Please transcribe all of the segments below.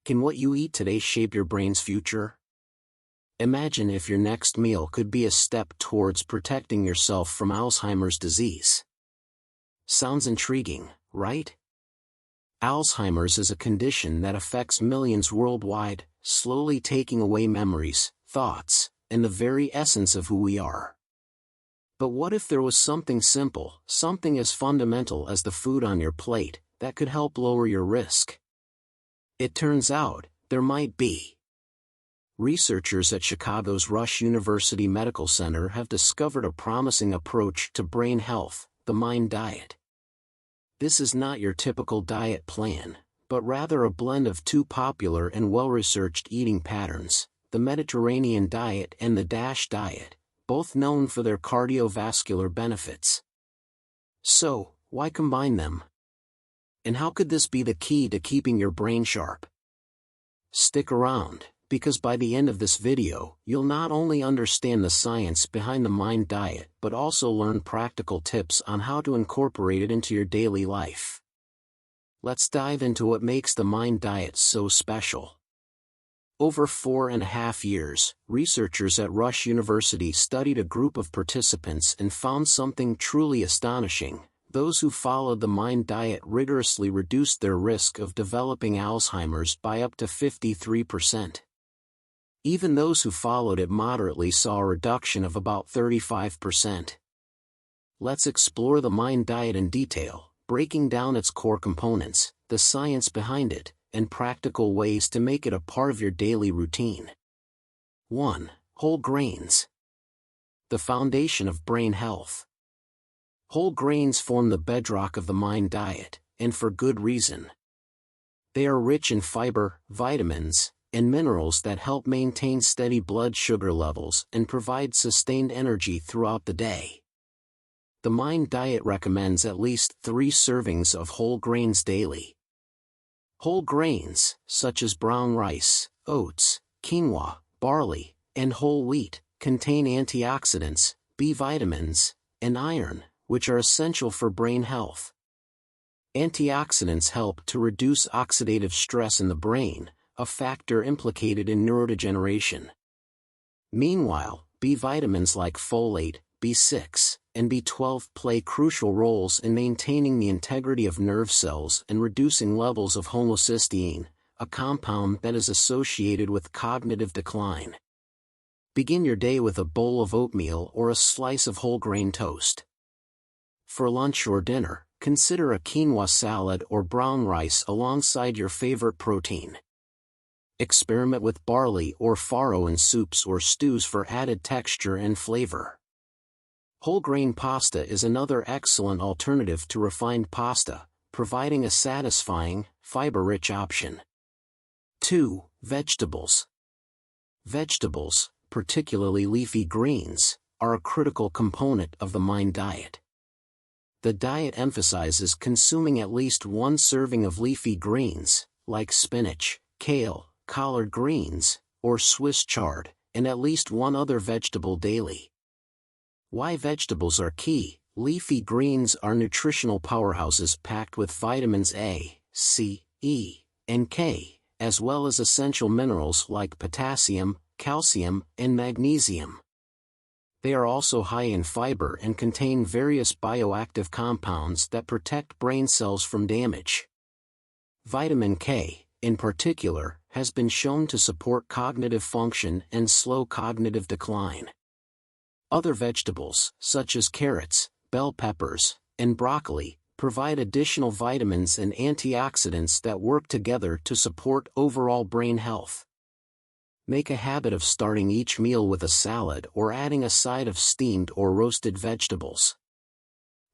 Can what you eat today shape your brain's future? Imagine if your next meal could be a step towards protecting yourself from Alzheimer's disease. Sounds intriguing, right? Alzheimer's is a condition that affects millions worldwide, slowly taking away memories, thoughts, and the very essence of who we are. But what if there was something simple, something as fundamental as the food on your plate, that could help lower your risk? It turns out, there might be. Researchers at Chicago's Rush University Medical Center have discovered a promising approach to brain health, the MIND diet. This is not your typical diet plan, but rather a blend of two popular and well-researched eating patterns, the Mediterranean diet and the DASH diet, both known for their cardiovascular benefits. So, why combine them? And how could this be the key to keeping your brain sharp? Stick around, because by the end of this video, you'll not only understand the science behind the MIND diet but also learn practical tips on how to incorporate it into your daily life. Let's dive into what makes the MIND diet so special. Over 4.5 years, researchers at Rush University studied a group of participants and found something truly astonishing. Those who followed the MIND diet rigorously reduced their risk of developing Alzheimer's by up to 53%. Even those who followed it moderately saw a reduction of about 35%. Let's explore the MIND diet in detail, breaking down its core components, the science behind it, and practical ways to make it a part of your daily routine. 1. Whole grains. The foundation of brain health. Whole grains form the bedrock of the MIND diet, and for good reason. They are rich in fiber, vitamins, and minerals that help maintain steady blood sugar levels and provide sustained energy throughout the day. The MIND diet recommends at least 3 servings of whole grains daily. Whole grains, such as brown rice, oats, quinoa, barley, and whole wheat, contain antioxidants, B vitamins, and iron, which are essential for brain health. Antioxidants help to reduce oxidative stress in the brain, a factor implicated in neurodegeneration. Meanwhile, B vitamins like folate, B6, and B12 play crucial roles in maintaining the integrity of nerve cells and reducing levels of homocysteine, a compound that is associated with cognitive decline. Begin your day with a bowl of oatmeal or a slice of whole grain toast. For lunch or dinner, consider a quinoa salad or brown rice alongside your favorite protein. Experiment with barley or farro in soups or stews for added texture and flavor. Whole grain pasta is another excellent alternative to refined pasta, providing a satisfying, fiber-rich option. 2. Vegetables. Vegetables, particularly leafy greens, are a critical component of the MIND diet. The diet emphasizes consuming at least 1 serving of leafy greens, like spinach, kale, collard greens, or Swiss chard, and at least 1 other vegetable daily. Why vegetables are key? Leafy greens are nutritional powerhouses packed with vitamins A, C, E, and K, as well as essential minerals like potassium, calcium, and magnesium. They are also high in fiber and contain various bioactive compounds that protect brain cells from damage. Vitamin K, in particular, has been shown to support cognitive function and slow cognitive decline. Other vegetables, such as carrots, bell peppers, and broccoli, provide additional vitamins and antioxidants that work together to support overall brain health. Make a habit of starting each meal with a salad or adding a side of steamed or roasted vegetables.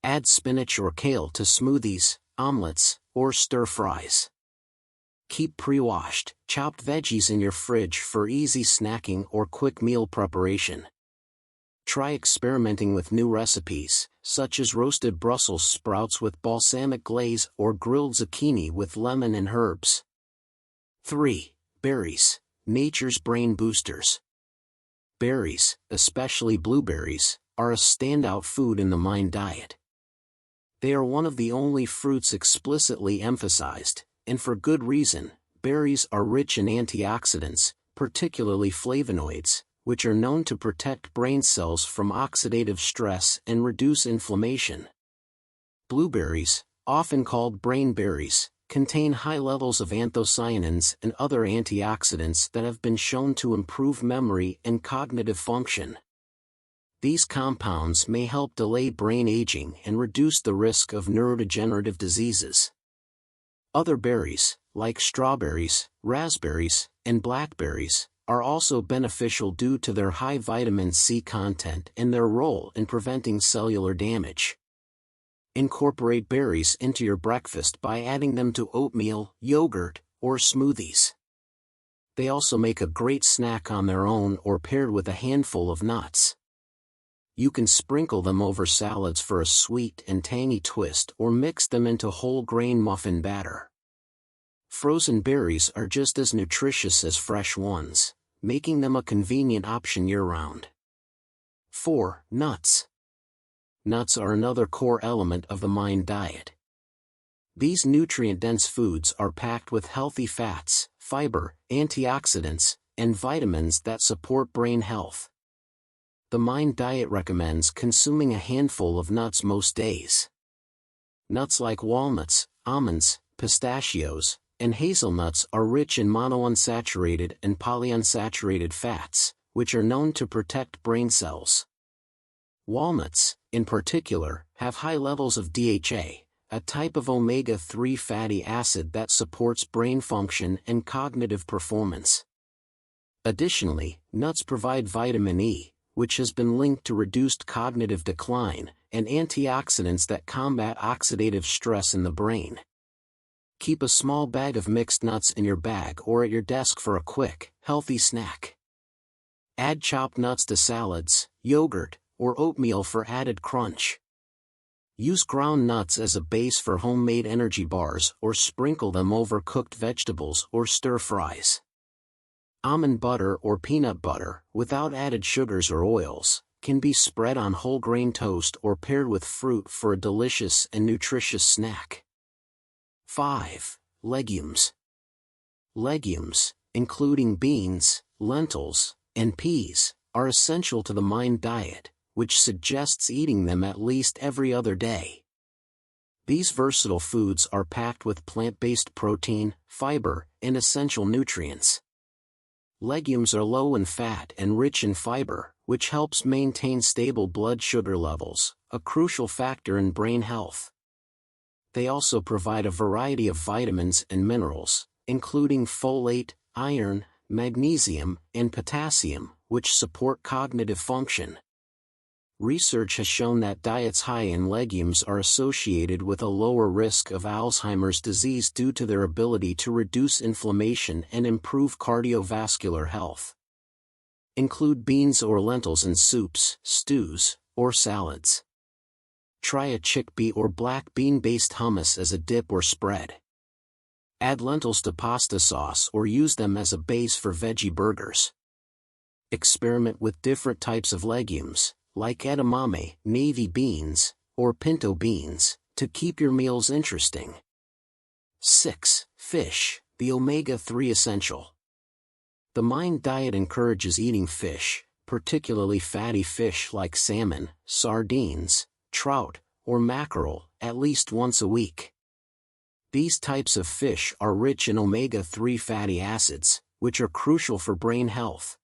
Add spinach or kale to smoothies, omelets, or stir-fries. Keep pre-washed, chopped veggies in your fridge for easy snacking or quick meal preparation. Try experimenting with new recipes, such as roasted Brussels sprouts with balsamic glaze or grilled zucchini with lemon and herbs. 3. Berries, nature's brain boosters. Berries, especially blueberries, are a standout food in the MIND diet. They are one of the only fruits explicitly emphasized, and for good reason. Berries are rich in antioxidants, particularly flavonoids, which are known to protect brain cells from oxidative stress and reduce inflammation. Blueberries, often called brain berries, contain high levels of anthocyanins and other antioxidants that have been shown to improve memory and cognitive function. These compounds may help delay brain aging and reduce the risk of neurodegenerative diseases. Other berries, like strawberries, raspberries, and blackberries, are also beneficial due to their high vitamin C content and their role in preventing cellular damage. Incorporate berries into your breakfast by adding them to oatmeal, yogurt, or smoothies. They also make a great snack on their own or paired with a handful of nuts. You can sprinkle them over salads for a sweet and tangy twist or mix them into whole grain muffin batter. Frozen berries are just as nutritious as fresh ones, making them a convenient option year-round. 4. Nuts. Nuts are another core element of the MIND diet. These nutrient-dense foods are packed with healthy fats, fiber, antioxidants, and vitamins that support brain health. The MIND diet recommends consuming a handful of nuts most days. Nuts like walnuts, almonds, pistachios, and hazelnuts are rich in monounsaturated and polyunsaturated fats, which are known to protect brain cells. Walnuts, in particular, have high levels of DHA, a type of omega-3 fatty acid that supports brain function and cognitive performance. Additionally, nuts provide vitamin E, which has been linked to reduced cognitive decline, and antioxidants that combat oxidative stress in the brain. Keep a small bag of mixed nuts in your bag or at your desk for a quick, healthy snack. Add chopped nuts to salads, yogurt, or oatmeal for added crunch. Use ground nuts as a base for homemade energy bars or sprinkle them over cooked vegetables or stir-fries. Almond butter or peanut butter, without added sugars or oils, can be spread on whole grain toast or paired with fruit for a delicious and nutritious snack. 5. Legumes. Legumes, including beans, lentils, and peas, are essential to the MIND diet, which suggests eating them at least every other day. These versatile foods are packed with plant-based protein, fiber, and essential nutrients. Legumes are low in fat and rich in fiber, which helps maintain stable blood sugar levels, a crucial factor in brain health. They also provide a variety of vitamins and minerals, including folate, iron, magnesium, and potassium, which support cognitive function. Research has shown that diets high in legumes are associated with a lower risk of Alzheimer's disease due to their ability to reduce inflammation and improve cardiovascular health. Include beans or lentils in soups, stews, or salads. Try a chickpea or black bean-based hummus as a dip or spread. Add lentils to pasta sauce or use them as a base for veggie burgers. Experiment with different types of legumes, like edamame, navy beans, or pinto beans, to keep your meals interesting. 6. Fish, the omega-3 essential. The MIND diet encourages eating fish, particularly fatty fish like salmon, sardines, trout, or mackerel, at least once a week. These types of fish are rich in omega-3 fatty acids, which are crucial for brain health.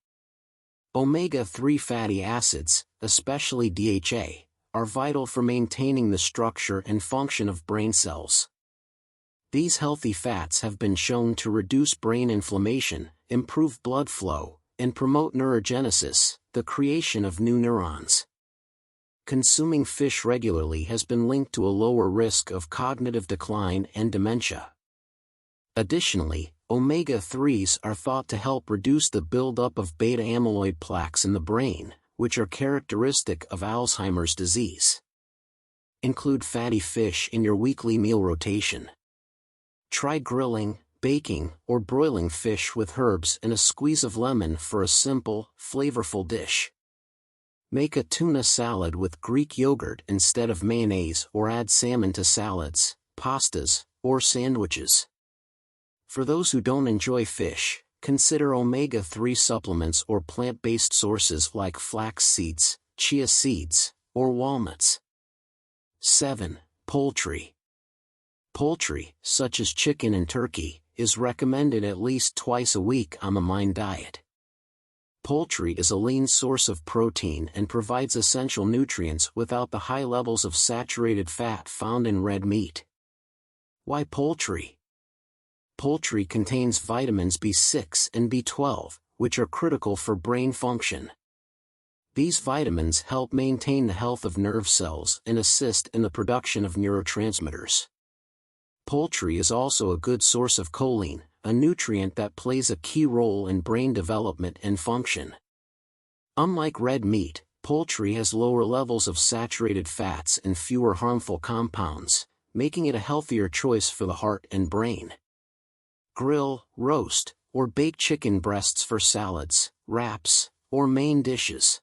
Omega-3 fatty acids, especially DHA, are vital for maintaining the structure and function of brain cells. These healthy fats have been shown to reduce brain inflammation, improve blood flow, and promote neurogenesis, the creation of new neurons. Consuming fish regularly has been linked to a lower risk of cognitive decline and dementia. Additionally, omega-3s are thought to help reduce the buildup of beta-amyloid plaques in the brain, which are characteristic of Alzheimer's disease. Include fatty fish in your weekly meal rotation. Try grilling, baking, or broiling fish with herbs and a squeeze of lemon for a simple, flavorful dish. Make a tuna salad with Greek yogurt instead of mayonnaise or add salmon to salads, pastas, or sandwiches. For those who don't enjoy fish, consider omega-3 supplements or plant-based sources like flax seeds, chia seeds, or walnuts. 7. Poultry. Poultry, such as chicken and turkey, is recommended at least twice a week on the MIND diet. Poultry is a lean source of protein and provides essential nutrients without the high levels of saturated fat found in red meat. Why poultry? Poultry contains vitamins B6 and B12, which are critical for brain function. These vitamins help maintain the health of nerve cells and assist in the production of neurotransmitters. Poultry is also a good source of choline, a nutrient that plays a key role in brain development and function. Unlike red meat, poultry has lower levels of saturated fats and fewer harmful compounds, making it a healthier choice for the heart and brain. Grill, roast, or bake chicken breasts for salads, wraps, or main dishes.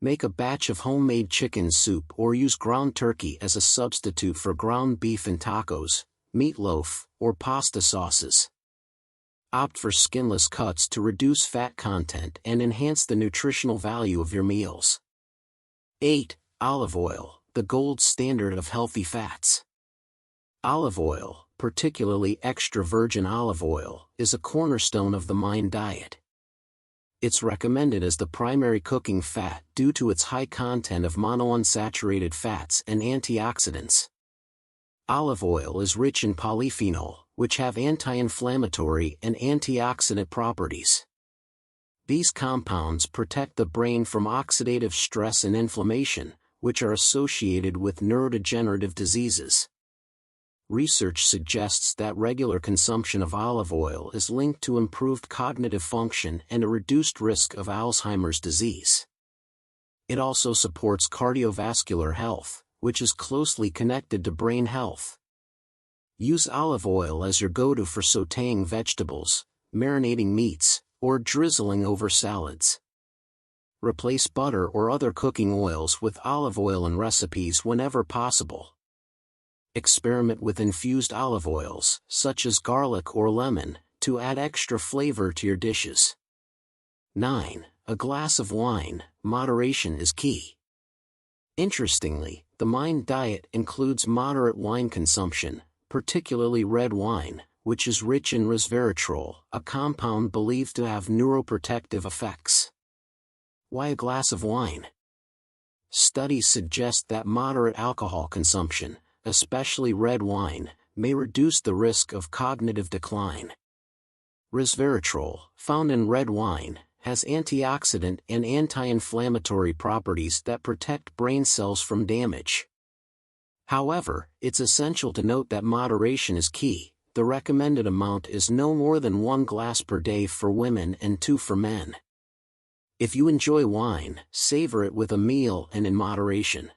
Make a batch of homemade chicken soup or use ground turkey as a substitute for ground beef in tacos, meatloaf, or pasta sauces. Opt for skinless cuts to reduce fat content and enhance the nutritional value of your meals. 8. Olive oil, the gold standard of healthy fats. Olive oil, particularly extra virgin olive oil, is a cornerstone of the MIND diet. It's recommended as the primary cooking fat due to its high content of monounsaturated fats and antioxidants. Olive oil is rich in polyphenol, which have anti-inflammatory and antioxidant properties. These compounds protect the brain from oxidative stress and inflammation, which are associated with neurodegenerative diseases. Research suggests that regular consumption of olive oil is linked to improved cognitive function and a reduced risk of Alzheimer's disease. It also supports cardiovascular health, which is closely connected to brain health. Use olive oil as your go-to for sautéing vegetables, marinating meats, or drizzling over salads. Replace butter or other cooking oils with olive oil in recipes whenever possible. Experiment with infused olive oils, such as garlic or lemon, to add extra flavor to your dishes. 9. A glass of wine, moderation is key. Interestingly, the MIND diet includes moderate wine consumption, particularly red wine, which is rich in resveratrol, a compound believed to have neuroprotective effects. Why a glass of wine? Studies suggest that moderate alcohol consumption, especially red wine, may reduce the risk of cognitive decline. Resveratrol, found in red wine, has antioxidant and anti-inflammatory properties that protect brain cells from damage. However, it's essential to note that moderation is key. The recommended amount is no more than 1 glass per day for women and 2 for men. If you enjoy wine, savor it with a meal and in moderation.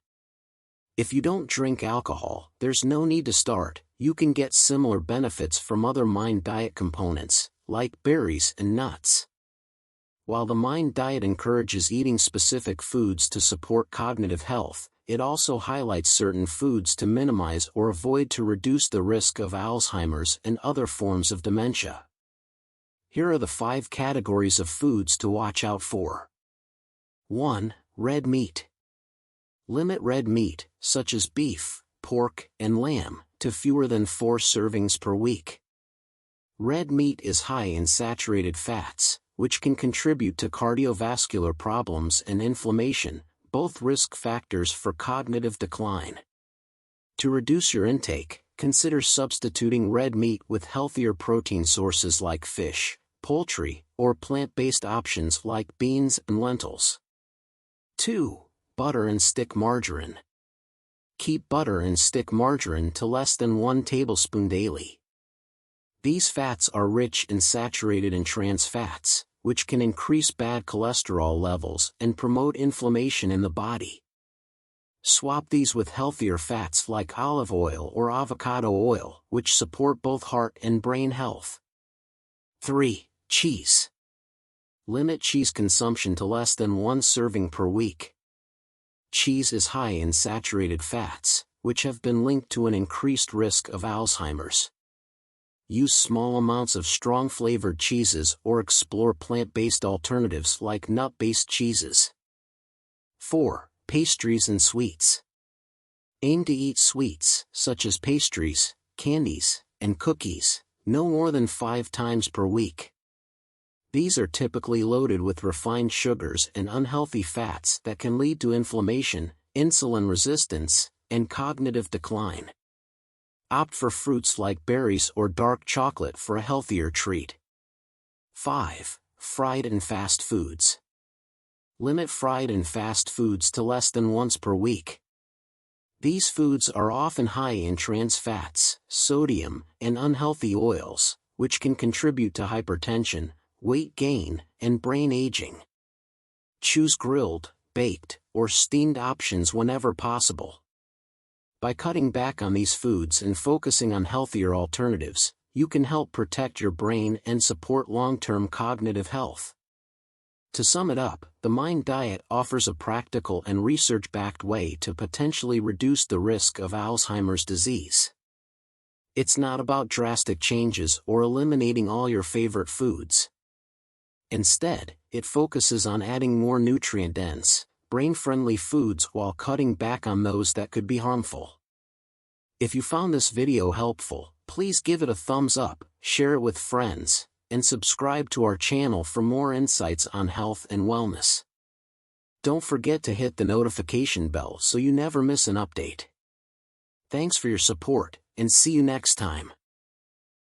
If you don't drink alcohol, there's no need to start. You can get similar benefits from other MIND diet components, like berries and nuts. While the MIND diet encourages eating specific foods to support cognitive health, it also highlights certain foods to minimize or avoid to reduce the risk of Alzheimer's and other forms of dementia. Here are the 5 categories of foods to watch out for. 1. Red meat. Limit red meat, such as beef, pork, and lamb, to fewer than 4 servings per week. Red meat is high in saturated fats, which can contribute to cardiovascular problems and inflammation, both risk factors for cognitive decline. To reduce your intake, consider substituting red meat with healthier protein sources like fish, poultry, or plant-based options like beans and lentils. 2. Butter and stick margarine. Keep butter and stick margarine to less than 1 tablespoon daily. These fats are rich in saturated and trans fats, which can increase bad cholesterol levels and promote inflammation in the body. Swap these with healthier fats like olive oil or avocado oil, which support both heart and brain health. 3. Cheese. Limit cheese consumption to less than 1 serving per week. Cheese is high in saturated fats, which have been linked to an increased risk of Alzheimer's. use small amounts of strong flavored cheeses or explore plant-based alternatives like nut-based cheeses. 4. Pastries and sweets. Aim to eat sweets, such as pastries, candies, and cookies, no more than 5 times per week. These are typically loaded with refined sugars and unhealthy fats that can lead to inflammation, insulin resistance, and cognitive decline. Opt for fruits like berries or dark chocolate for a healthier treat. 5. Fried and fast foods. Limit fried and fast foods to less than once per week. These foods are often high in trans fats, sodium, and unhealthy oils, which can contribute to hypertension, weight gain, and brain aging. Choose grilled, baked, or steamed options whenever possible. By cutting back on these foods and focusing on healthier alternatives, you can help protect your brain and support long-term cognitive health. To sum it up, the Mind Diet offers a practical and research-backed way to potentially reduce the risk of Alzheimer's disease. It's not about drastic changes or eliminating all your favorite foods. Instead, it focuses on adding more nutrient-dense, brain-friendly foods while cutting back on those that could be harmful. If you found this video helpful, please give it a thumbs up, share it with friends, and subscribe to our channel for more insights on health and wellness. Don't forget to hit the notification bell so you never miss an update. Thanks for your support, and see you next time.